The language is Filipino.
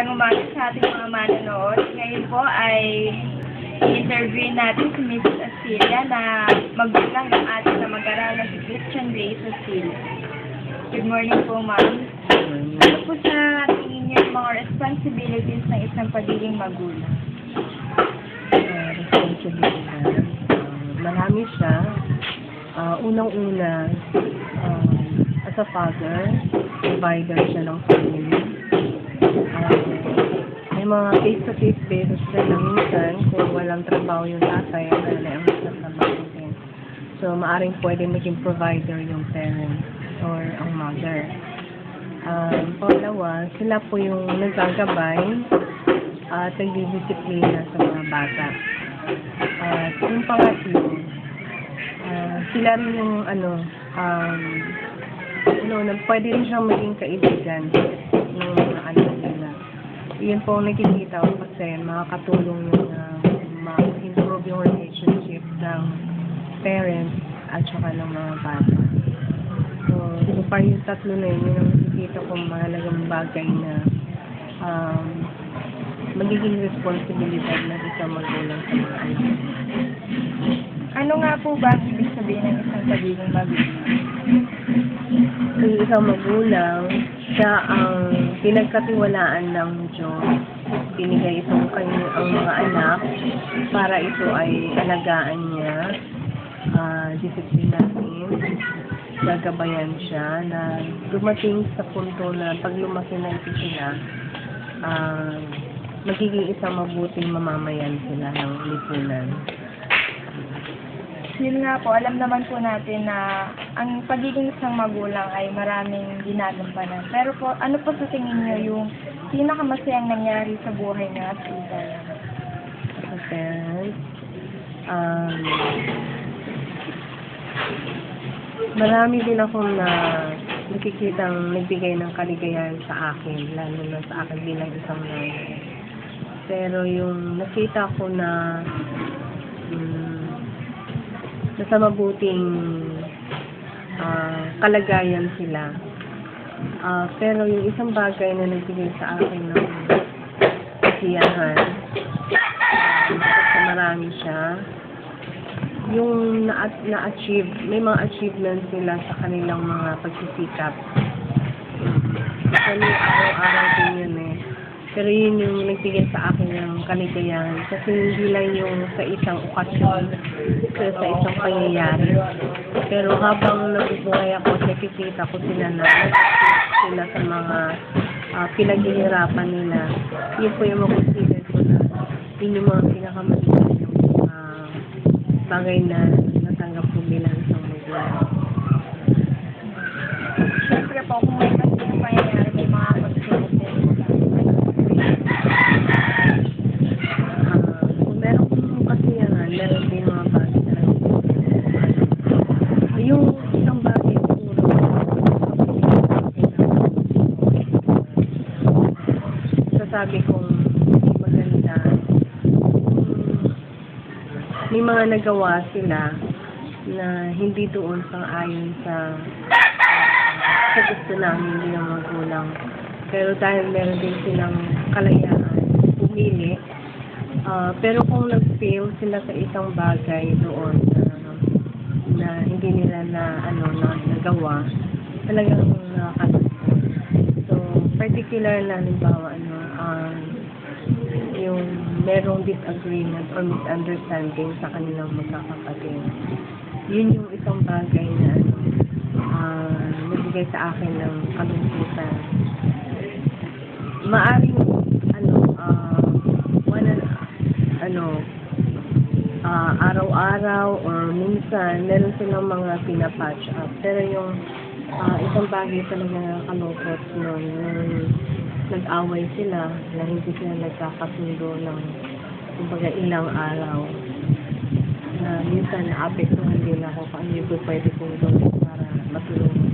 Magandang umaga sa ating mga manonood. Ngayon po ay i-interview natin si Mrs. Asilia na magulang ng ating na mag-aralan si Christian Grace Asilia. Good morning po, ma'am. Ano po sa tingin niyo yung mga responsibilities ng isang pagiging magulang? Responsibility. Marami siya. Unang-una, as a father, provider siya ng family. May mga face-to-face basis na minsan kung walang trabaho yung tatay, ang nanay ang trabaho din. So, maaring pwede maging provider yung parent or ang mother. Pangalawa, sila po yung nagagabay at nagdidisiplina sa mga bata. At yung pangatlo, sila rin yung pwede rin siyang maging kaibigan ng mga anak nila. Yun po ang nakikita ko kasi makakatulong yung ma-improve yung relationship ng parents at saka ng mga bata. So far yung tatlo na yun ang nakikita kong mahalagang bagay na magiging responsibilidad na isang magulang sa mga anak. Ano nga po ba ang ibig sabihin ng isang pagiging magulang? Yung isang magulang, siya ang pinagkatiwalaan ng Diyos. Binigay ito ang mga anak para ito ay alagaan niya, disiplinahin, gagabayan siya na dumating sa punto na pag lumaki na ito sila, magiging isang mabuting mamamayan sila ng lipunan. Yun nga po, alam naman po natin na ang pagiging isang magulang ay maraming ginagampanan. Pero po, ano po sa tingin niyo yung pinakamasayang nangyari sa buhay ng Asilia? As a parent, marami din akong nakikitang nagbigay ng kaligayahan sa akin, lalo na sa akin bilang isang nanay. Pero yung nakita ko na nasa mabuting kalagayan sila. Pero yung isang bagay na nagbigay sa akin ng kasiyahan, kasi marami siya, yung na-achieve, may mga achievements sila sa kanilang mga pagsisikap. Kasi araw-araw din yun eh. Pero yun yung nagbigay sa akin ng kaligayahan. Kasi hindi lang yung sa isang okasyon, sa isang pangyayari. Pero habang nabubuhay ako, nakikita ko sila na sila sa mga pinaghihirapan nila. Yun po yung makonsider ko na yun yung mga pinakamaliit yung bagay na natanggap ko bilang isang magulang. Siyempre po, kung may masayang pangyayari, may mga pagsulot din. Kung meron kong kasiyahan, meron din mga bagay na yung isang bagay siguro sasabi kong maganda, may mga nagawa sila na hindi doon sang-ayon sa gusto namin bilang magulang. Pero dahil meron din silang kalayaan, pumili. Pero kung nag-fail sila sa isang bagay doon na hindi nila nagawa, talagang nakakalungkot. So, particular na halimbawa, yung merong disagreement or misunderstanding sa kanilang magkakapatid. Yun yung isang bagay na nagbigay sa akin ng kalungkutan. Maaring araw-araw or minsan meron silang mga pinapatch up. Pero yung isang bagay talaga nakalungkot nun nag-away sila na hindi sila nagkakasundo ng kumbaga ilang araw na minsan naapektuhan din ako kung ano yung pwede kong gawin para matulungan